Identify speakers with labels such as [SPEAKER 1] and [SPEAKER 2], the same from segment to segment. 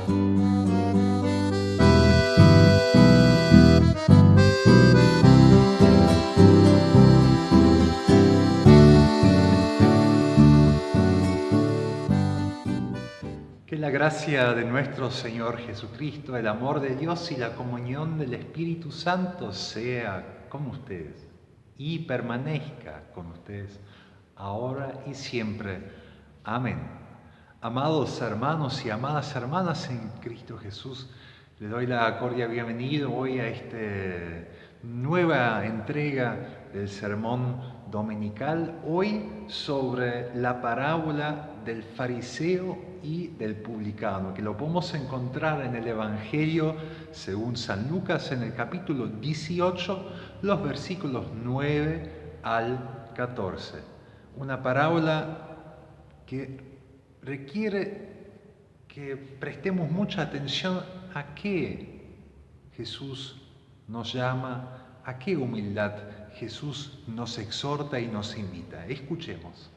[SPEAKER 1] Que la gracia de nuestro Señor Jesucristo, el amor de Dios y la comunión del Espíritu Santo sea con ustedes y permanezca con ustedes ahora y siempre. Amén. Amados hermanos y amadas hermanas en Cristo Jesús, les doy la cordial bienvenida hoy a esta nueva entrega del sermón dominical, hoy sobre la parábola del fariseo y del publicano, que lo podemos encontrar en el Evangelio según San Lucas en el capítulo 18, los versículos 9 al 14. Una parábola que requiere que prestemos mucha atención a qué Jesús nos llama, a qué humildad Jesús nos exhorta y nos invita. Escuchemos.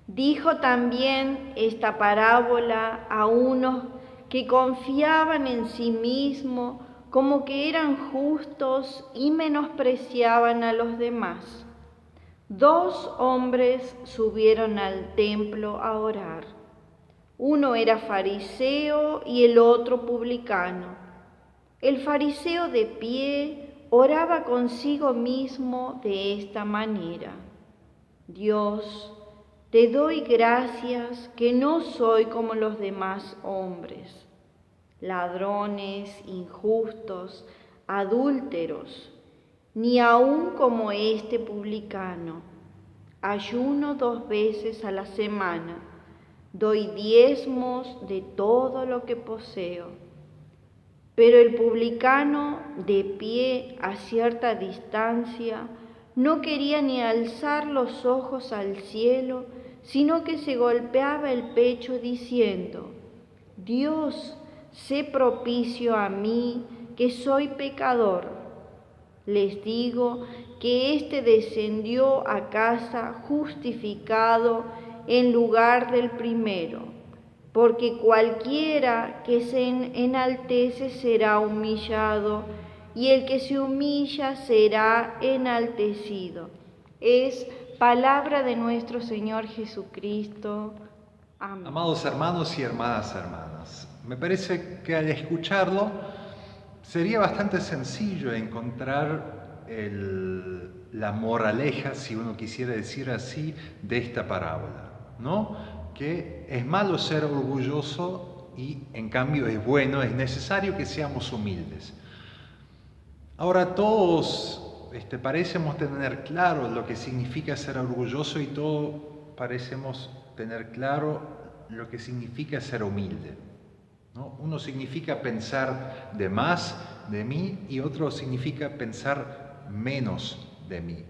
[SPEAKER 2] Dijo también esta parábola a unos que confiaban en sí mismos como que eran justos y menospreciaban a los demás. 2 hombres subieron al templo a orar. Uno era fariseo y el otro publicano. El fariseo de pie oraba consigo mismo de esta manera: Dios, te doy gracias que no soy como los demás hombres, ladrones, injustos, adúlteros, ni aun como este publicano. Ayuno 2 veces a la semana, doy diezmos de todo lo que poseo. Pero el publicano, de pie a cierta distancia, no quería ni alzar los ojos al cielo, sino que se golpeaba el pecho diciendo: Dios, sé propicio a mí, que soy pecador. Les digo que éste descendió a casa justificado en lugar del primero, porque cualquiera que se enaltece será humillado, y el que se humilla será enaltecido. Es palabra de nuestro Señor Jesucristo. Amén.
[SPEAKER 1] Amados hermanos y hermanas, me parece que al escucharlo sería bastante sencillo encontrar la moraleja, si uno quisiera decir así, de esta parábola, ¿no? Que es malo ser orgulloso y en cambio es bueno, es necesario que seamos humildes. Ahora todos parecemos tener claro lo que significa ser orgulloso y todos parecemos tener claro lo que significa ser humilde, ¿no? Uno significa pensar de más de mí y otro significa pensar menos de mí.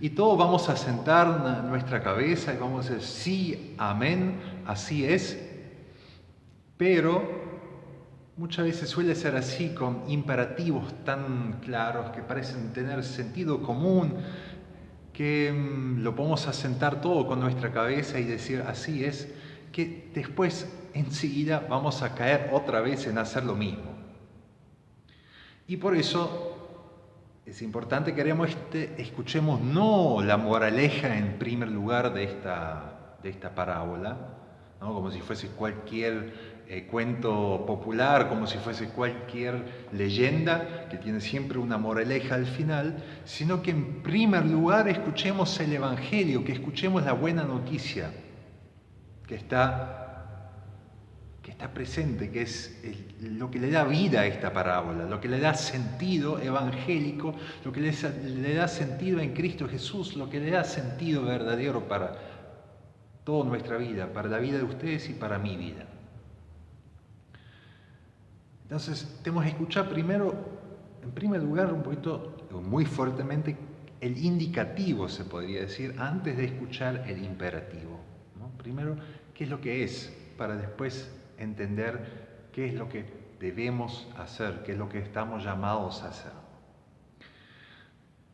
[SPEAKER 1] Y todos vamos a sentar nuestra cabeza y vamos a decir sí, amén, así es, pero muchas veces suele ser así, con imperativos tan claros que parecen tener sentido común, que lo podemos asentar todo con nuestra cabeza y decir así es, que después enseguida vamos a caer otra vez en hacer lo mismo. Y por eso es importante que escuchemos no la moraleja en primer lugar de esta parábola, ¿no? Como si fuese cualquier cuento popular, como si fuese cualquier leyenda que tiene siempre una moraleja al final, sino que en primer lugar escuchemos el Evangelio, que escuchemos la buena noticia que está presente, que es lo que le da vida a esta parábola, lo que le da sentido evangélico, lo que le da sentido en Cristo Jesús, lo que le da sentido verdadero para toda nuestra vida, para la vida de ustedes y para mi vida. Entonces, tenemos que escuchar primero, en primer lugar, un poquito, muy fuertemente, el indicativo, se podría decir, antes de escuchar el imperativo, ¿no? Primero, ¿qué es lo que es? Para después entender qué es lo que debemos hacer, qué es lo que estamos llamados a hacer.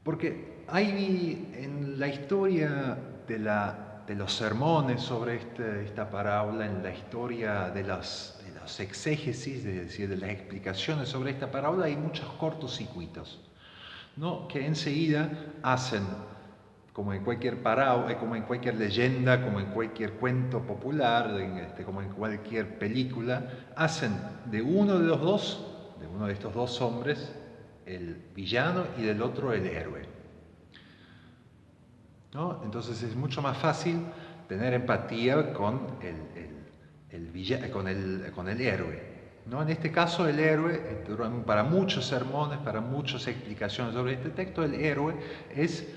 [SPEAKER 1] Porque hay en la historia de la de los sermones sobre esta parábola, en la historia de los exégesis, es decir, de las explicaciones sobre esta parábola, hay muchos cortocircuitos, ¿no? Que enseguida hacen, como en cualquier parábola, como en cualquier leyenda, como en cualquier cuento popular, como en cualquier película, hacen de uno de estos dos hombres, el villano, y del otro el héroe, ¿no? Entonces es mucho más fácil tener empatía con con el héroe, ¿no? En este caso el héroe, para muchos sermones, para muchas explicaciones sobre este texto, el héroe es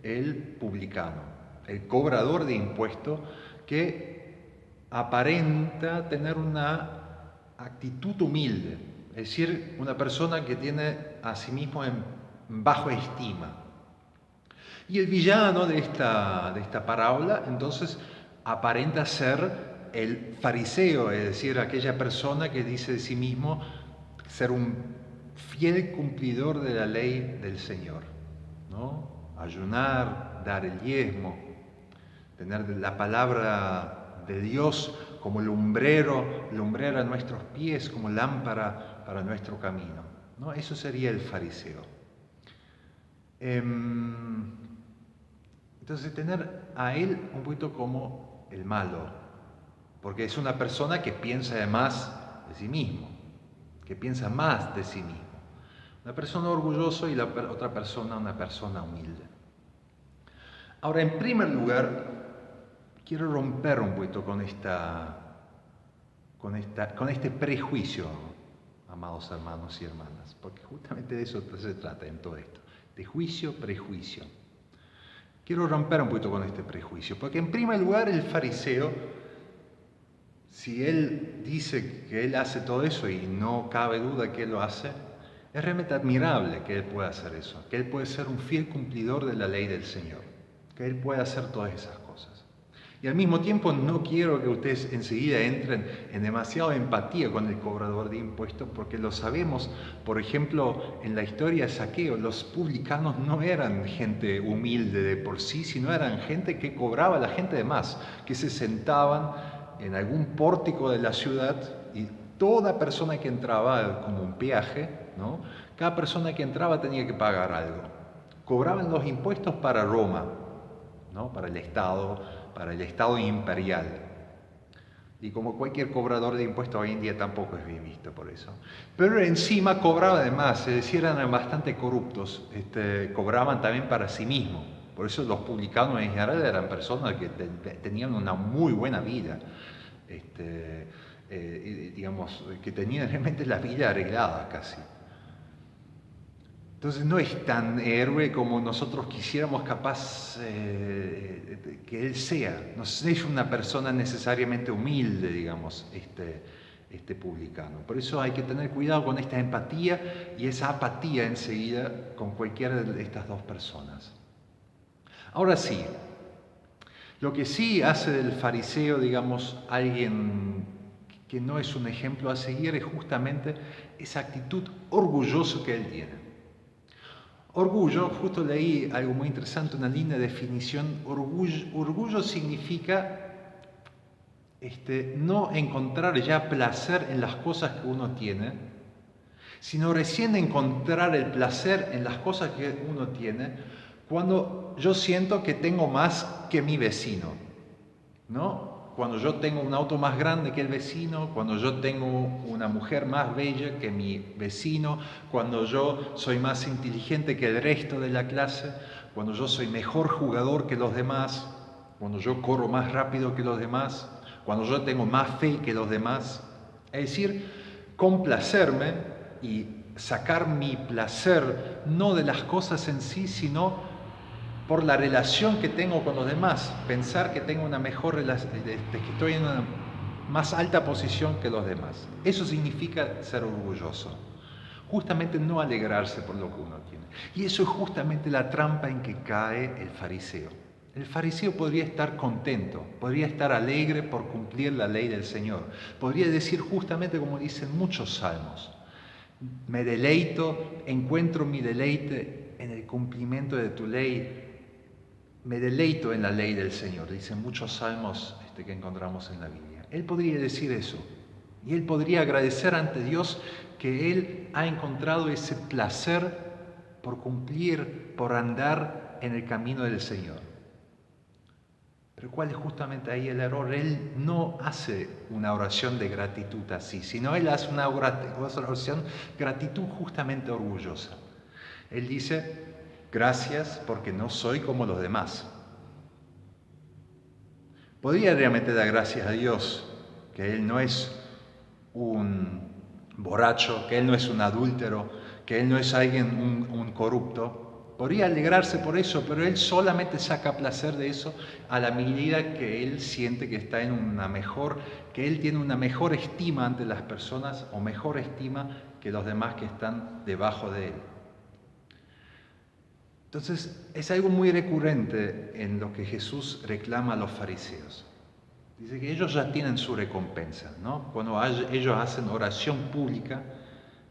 [SPEAKER 1] el publicano, el cobrador de impuestos que aparenta tener una actitud humilde, es decir, una persona que tiene a sí mismo en bajo estima. Y el villano de esta parábola, entonces, aparenta ser el fariseo, es decir, aquella persona que dice de sí mismo ser un fiel cumplidor de la ley del Señor, ¿no? Ayunar, dar el diezmo, tener la palabra de Dios como lumbrero a nuestros pies, como lámpara para nuestro camino, ¿no? Eso sería el fariseo. Entonces tener a él un poquito como el malo, porque es una persona que piensa además de sí mismo, que piensa más de sí mismo. Una persona orgullosa y la otra persona una persona humilde. Ahora, en primer lugar, quiero romper un poquito con este prejuicio, amados hermanos y hermanas, porque justamente de eso se trata en todo esto, de juicio, prejuicio. Quiero romper un poquito con este prejuicio, porque en primer lugar el fariseo, si él dice que él hace todo eso y no cabe duda que él lo hace, es realmente admirable que él pueda hacer eso, que él puede ser un fiel cumplidor de la ley del Señor, que él pueda hacer todas esas cosas. Y al mismo tiempo no quiero que ustedes enseguida entren en demasiada empatía con el cobrador de impuestos, porque lo sabemos, por ejemplo, en la historia de Zaqueo, los publicanos no eran gente humilde de por sí, sino eran gente que cobraba a la gente de más, que se sentaban en algún pórtico de la ciudad y toda persona que entraba, como un peaje, ¿no? Cada persona que entraba tenía que pagar algo. Cobraban los impuestos para Roma, ¿no? Para el Estado imperial. Y como cualquier cobrador de impuestos hoy en día tampoco es bien visto por eso. Pero encima cobraba además, es decir, eran bastante corruptos, cobraban también para sí mismos. Por eso los publicanos en general eran personas que tenían una muy buena vida, digamos, que tenían realmente la vida arreglada casi. Entonces no es tan héroe como nosotros quisiéramos capaz que él sea. No es una persona necesariamente humilde, digamos, este publicano. Por eso hay que tener cuidado con esta empatía y esa apatía enseguida con cualquiera de estas dos personas. Ahora sí, lo que sí hace del fariseo, digamos, alguien que no es un ejemplo a seguir, es justamente esa actitud orgullosa que él tiene. Orgullo, justo leí algo muy interesante, una linda definición. Orgullo significa no encontrar ya placer en las cosas que uno tiene, sino recién encontrar el placer en las cosas que uno tiene cuando yo siento que tengo más que mi vecino, ¿no? Cuando yo tengo un auto más grande que el vecino, cuando yo tengo una mujer más bella que mi vecino, cuando yo soy más inteligente que el resto de la clase, cuando yo soy mejor jugador que los demás, cuando yo corro más rápido que los demás, cuando yo tengo más fe que los demás. Es decir, complacerme y sacar mi placer no de las cosas en sí, sino por la relación que tengo con los demás, pensar que tengo una mejor relación, que estoy en una más alta posición que los demás. Eso significa ser orgulloso. Justamente no alegrarse por lo que uno tiene. Y eso es justamente la trampa en que cae el fariseo. El fariseo podría estar contento, podría estar alegre por cumplir la ley del Señor. Podría decir justamente como dicen muchos salmos: me deleito, encuentro mi deleite en el cumplimiento de tu ley. me deleito en la ley del Señor, dicen muchos salmos que encontramos en la Biblia. Él podría decir eso, y él podría agradecer ante Dios que él ha encontrado ese placer por cumplir, por andar en el camino del Señor. Pero ¿cuál es justamente ahí el error? Él no hace una oración de gratitud así, sino él hace una oración de gratitud justamente orgullosa. Él dice, gracias porque no soy como los demás. Podría realmente dar gracias a Dios que Él no es un borracho, que Él no es un adúltero, que Él no es alguien, un corrupto. Podría alegrarse por eso, pero Él solamente saca placer de eso a la medida que Él siente que está en que Él tiene una mejor estima ante las personas o mejor estima que los demás que están debajo de Él. Entonces, es algo muy recurrente en lo que Jesús reclama a los fariseos. Dice que ellos ya tienen su recompensa, ¿no? Cuando ellos hacen oración pública,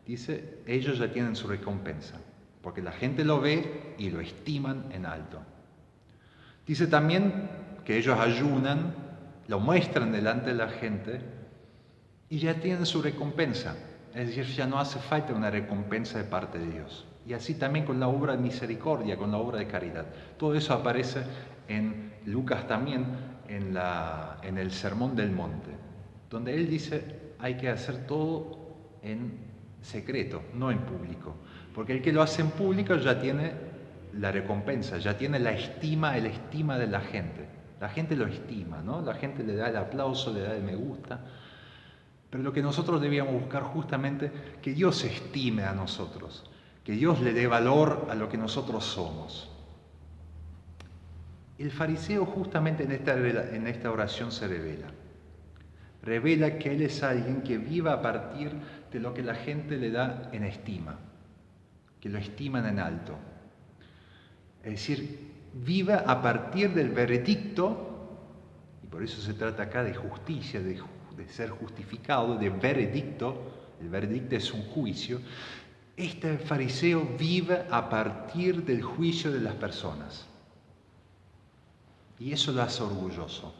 [SPEAKER 1] dice, ellos ya tienen su recompensa, porque la gente lo ve y lo estiman en alto. Dice también que ellos ayunan, lo muestran delante de la gente y ya tienen su recompensa. Es decir, ya no hace falta una recompensa de parte de Dios. Y así también con la obra de misericordia, con la obra de caridad. Todo eso aparece en Lucas también, en el Sermón del Monte, donde él dice, hay que hacer todo en secreto, no en público. Porque el que lo hace en público ya tiene la recompensa, ya tiene el estima de la gente. La gente lo estima, ¿no? La gente le da el aplauso, le da el me gusta. Pero lo que nosotros debíamos buscar justamente que Dios estime a nosotros, que Dios le dé valor a lo que nosotros somos. El fariseo justamente en esta oración se revela. Revela que él es alguien que viva a partir de lo que la gente le da en estima, que lo estiman en alto. Es decir, viva a partir del veredicto, y por eso se trata acá de justicia, de ser justificado, de veredicto. El veredicto es un juicio. Este fariseo vive a partir del juicio de las personas. Y eso lo hace orgulloso.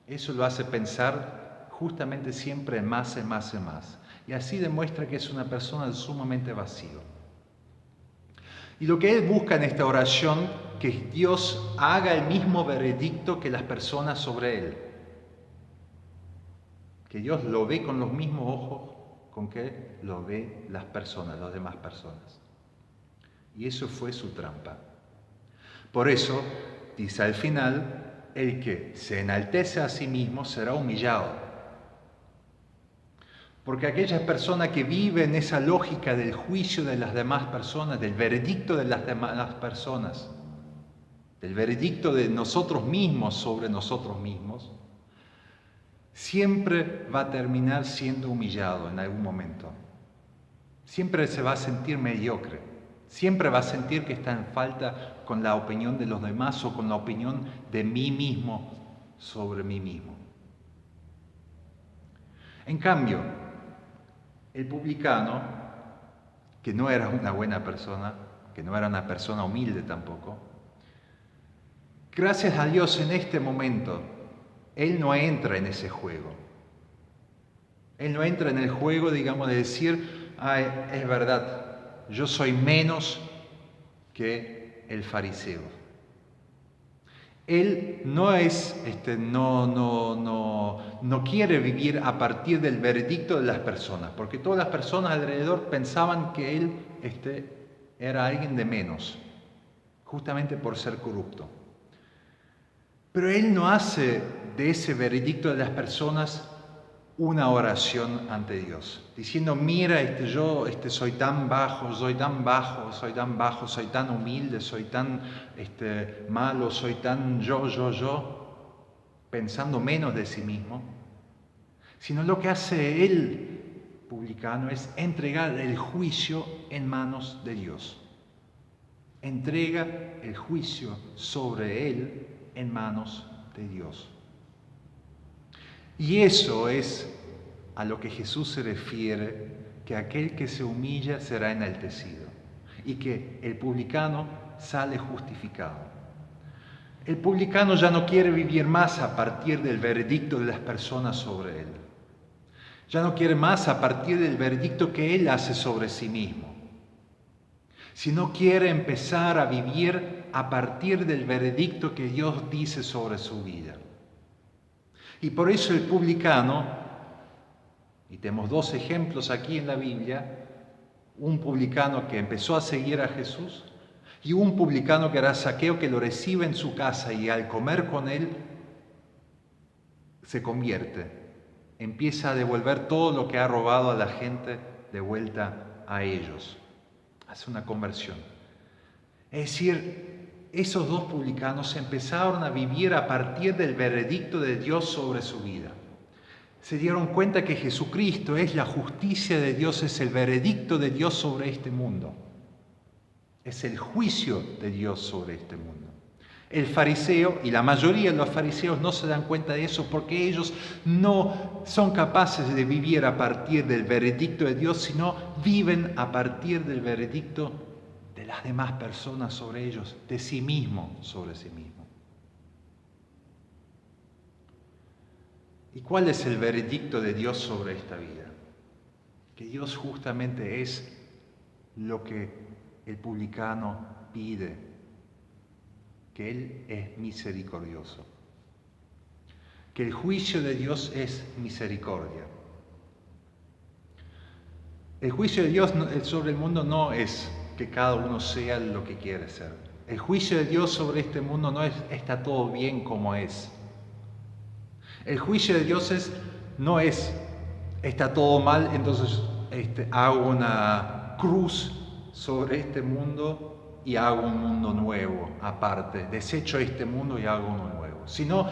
[SPEAKER 1] Eso lo hace pensar justamente siempre en más, en más, en más. Y así demuestra que es una persona sumamente vacía. Y lo que él busca en esta oración, que Dios haga el mismo veredicto que las personas sobre él. Que Dios lo ve con los mismos ojos con que lo ve las personas, las demás personas. Y eso fue su trampa. Por eso, dice al final, el que se enaltece a sí mismo será humillado. Porque aquella persona que vive en esa lógica del juicio de las demás personas, del veredicto de las demás personas, del veredicto de nosotros mismos sobre nosotros mismos, siempre va a terminar siendo humillado en algún momento. Siempre se va a sentir mediocre. Siempre va a sentir que está en falta con la opinión de los demás o con la opinión de mí mismo sobre mí mismo. En cambio, el publicano, que no era una buena persona, que no era una persona humilde tampoco, gracias a Dios en este momento, él no entra en ese juego. Él no entra en el juego, digamos, de decir, ay, es verdad, yo soy menos que el fariseo. Él no no quiere vivir a partir del veredicto de las personas, porque todas las personas alrededor pensaban que él era alguien de menos, justamente por ser corrupto. Pero él no hace de ese veredicto de las personas una oración ante Dios, diciendo, mira, yo soy tan bajo, soy tan bajo, soy tan bajo, soy tan humilde, soy tan malo, soy tan yo, pensando menos de sí mismo, sino lo que hace el publicano es entregar el juicio en manos de Dios. Entrega el juicio sobre él en manos de Dios. Y eso es a lo que Jesús se refiere, que aquel que se humilla será enaltecido y que el publicano sale justificado. El publicano ya no quiere vivir más a partir del veredicto de las personas sobre él. Ya no quiere más a partir del veredicto que él hace sobre sí mismo, sino quiere empezar a vivir a partir del veredicto que Dios dice sobre su vida. Y por eso el publicano, y tenemos dos ejemplos aquí en la Biblia, un publicano que empezó a seguir a Jesús y un publicano que era Zaqueo, que lo recibe en su casa y al comer con él se convierte, empieza a devolver todo lo que ha robado a la gente de vuelta a ellos. Hace una conversión. Es decir, esos dos publicanos empezaron a vivir a partir del veredicto de Dios sobre su vida. Se dieron cuenta que Jesucristo es la justicia de Dios, es el veredicto de Dios sobre este mundo. Es el juicio de Dios sobre este mundo. El fariseo y la mayoría de los fariseos no se dan cuenta de eso porque ellos no son capaces de vivir a partir del veredicto de Dios, sino viven a partir del veredicto de las demás personas sobre ellos, de sí mismo sobre sí mismo. ¿Y cuál es el veredicto de Dios sobre esta vida? Que Dios justamente es lo que el publicano pide, que Él es misericordioso, que el juicio de Dios es misericordia. El juicio de Dios sobre el mundo no es que cada uno sea lo que quiere ser. El juicio de Dios sobre este mundo no es está todo bien como es. El juicio de Dios no es está todo mal, entonces hago una cruz sobre este mundo y hago un mundo nuevo aparte, desecho este mundo y hago uno nuevo, sino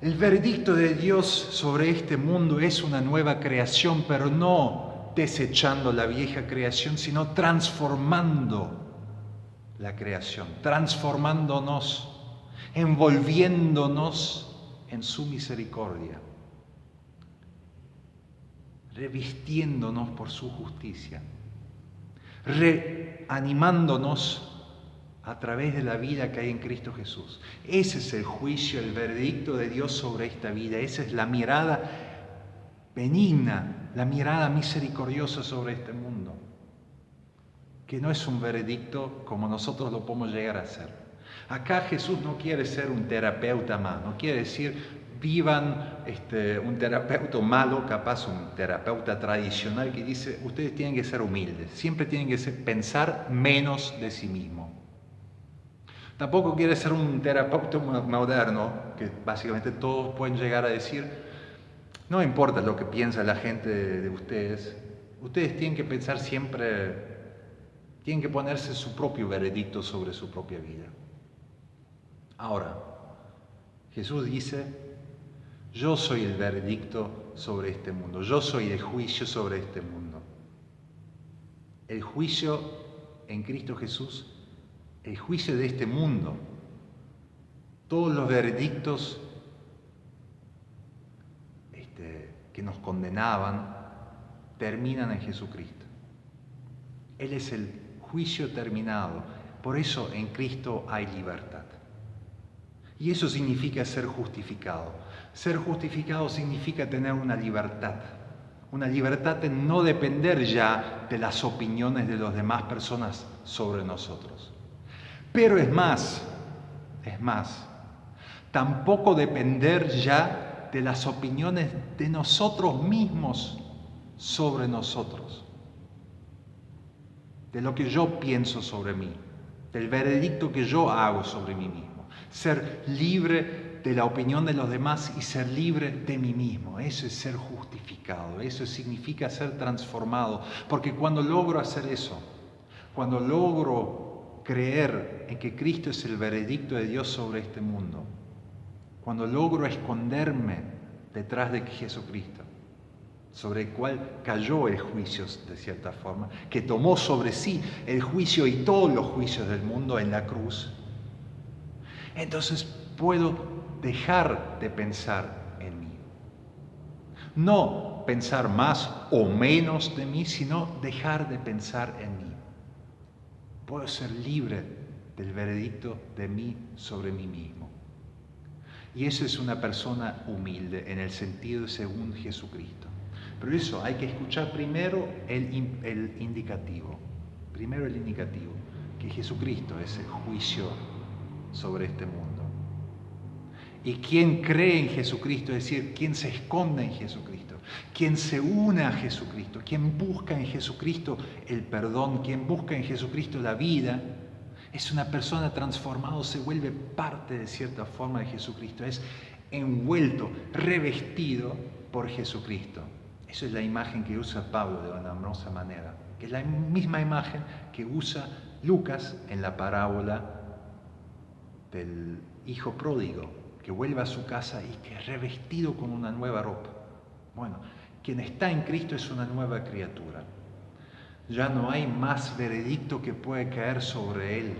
[SPEAKER 1] el veredicto de Dios sobre este mundo es una nueva creación, pero no desechando la vieja creación, sino transformando la creación, transformándonos, envolviéndonos en su misericordia, revistiéndonos por su justicia, reanimándonos a través de la vida que hay en Cristo Jesús. Ese es el juicio, el veredicto de Dios sobre esta vida. Esa es la mirada benigna, la mirada misericordiosa sobre este mundo, que no es un veredicto como nosotros lo podemos llegar a ser. Acá Jesús no quiere ser un terapeuta más, no quiere decir vivan un terapeuta malo, capaz un terapeuta tradicional que dice ustedes tienen que ser humildes, siempre tienen que pensar menos de sí mismo. Tampoco quiere ser un terapeuta moderno, que básicamente todos pueden llegar a decir no importa lo que piensa la gente de ustedes, ustedes tienen que pensar siempre, tienen que ponerse su propio veredicto sobre su propia vida. Ahora, Jesús dice, yo soy el veredicto sobre este mundo, yo soy el juicio sobre este mundo. El juicio en Cristo Jesús, el juicio de este mundo, todos los veredictos que nos condenaban terminan en Jesucristo. Él es el juicio terminado, por eso en Cristo hay libertad. Y eso significa ser justificado. Ser justificado significa tener una libertad de no depender ya de las opiniones de las demás personas sobre nosotros. Pero es más, tampoco depender ya de las opiniones de nosotros mismos sobre nosotros, de lo que yo pienso sobre mí, del veredicto que yo hago sobre mí mismo. Ser libre de la opinión de los demás y ser libre de mí mismo. Eso es ser justificado, eso significa ser transformado. Porque cuando logro hacer eso, cuando logro creer en que Cristo es el veredicto de Dios sobre este mundo, cuando logro esconderme detrás de Jesucristo, sobre el cual cayó el juicio de cierta forma, que tomó sobre sí el juicio y todos los juicios del mundo en la cruz, entonces puedo dejar de pensar en mí. No pensar más o menos de mí, sino dejar de pensar en mí. Puedo ser libre del veredicto de mí sobre mí mismo. Y eso es una persona humilde en el sentido según Jesucristo. Pero eso hay que escuchar primero el indicativo. Primero el indicativo, que Jesucristo es el juicio sobre este mundo. Y quien cree en Jesucristo, es decir, quien se esconde en Jesucristo, quien se une a Jesucristo, quien busca en Jesucristo el perdón, quien busca en Jesucristo la vida, es una persona transformada, se vuelve parte de cierta forma de Jesucristo, es envuelto, revestido por Jesucristo. Esa es la imagen que usa Pablo de una hermosa manera, que es la misma imagen que usa Lucas en la parábola del hijo pródigo, que vuelve a su casa y que es revestido con una nueva ropa. Bueno, quien está en Cristo es una nueva criatura. Ya no hay más veredicto que puede caer sobre él.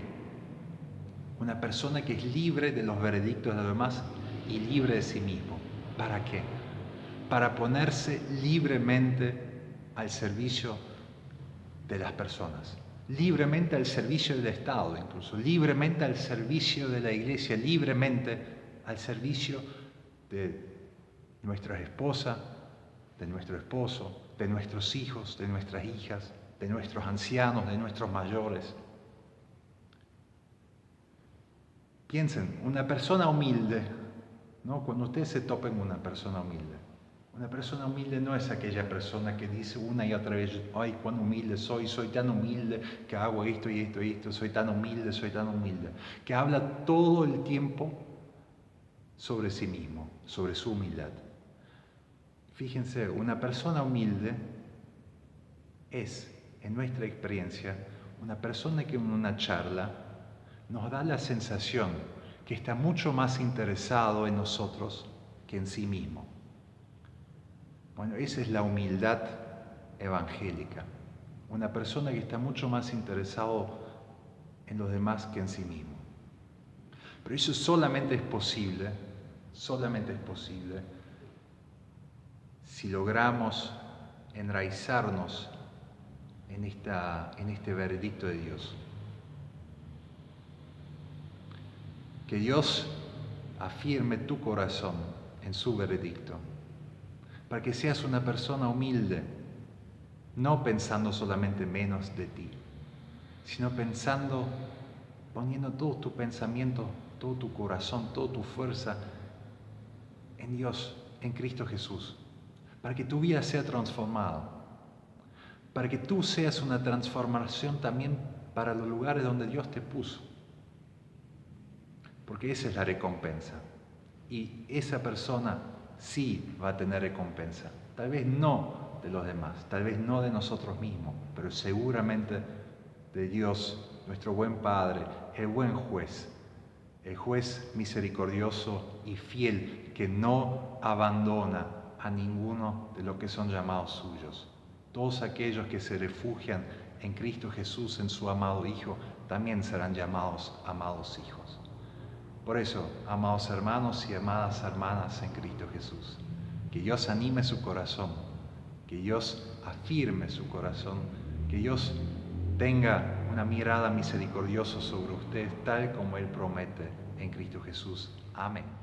[SPEAKER 1] Una persona que es libre de los veredictos de los demás y libre de sí mismo. ¿Para qué? Para ponerse libremente al servicio de las personas, libremente al servicio del Estado, incluso libremente al servicio de la Iglesia, libremente al servicio de nuestra esposa, de nuestro esposo, de nuestros hijos, de nuestras hijas, de nuestros ancianos, de nuestros mayores. Piensen, una persona humilde, ¿no? Cuando ustedes se topen con una persona humilde no es aquella persona que dice una y otra vez, ay, cuán humilde soy tan humilde que hago esto y esto y esto, soy tan humilde, que habla todo el tiempo sobre sí mismo, sobre su humildad. Fíjense, una persona humilde es, en nuestra experiencia, una persona que en una charla nos da la sensación que está mucho más interesado en nosotros que en sí mismo. Bueno, esa es la humildad evangélica. Una persona que está mucho más interesado en los demás que en sí mismo. Pero eso solamente es posible si logramos enraizarnos en este veredicto de Dios. Que Dios afirme tu corazón en su veredicto, para que seas una persona humilde, no pensando solamente menos de ti, sino pensando, poniendo todo tu pensamiento, todo tu corazón, toda tu fuerza en Dios, en Cristo Jesús, para que tu vida sea transformada, para que tú seas una transformación también para los lugares donde Dios te puso, porque esa es la recompensa, y esa persona sí va a tener recompensa, tal vez no de los demás, tal vez no de nosotros mismos, pero seguramente de Dios, nuestro buen Padre, el buen juez, el juez misericordioso y fiel que no abandona a ninguno de los que son llamados suyos. Todos aquellos que se refugian en Cristo Jesús, en su amado Hijo, también serán llamados amados hijos. Por eso, amados hermanos y amadas hermanas en Cristo Jesús, que Dios anime su corazón, que Dios afirme su corazón, que Dios tenga una mirada misericordiosa sobre ustedes, tal como Él promete en Cristo Jesús. Amén.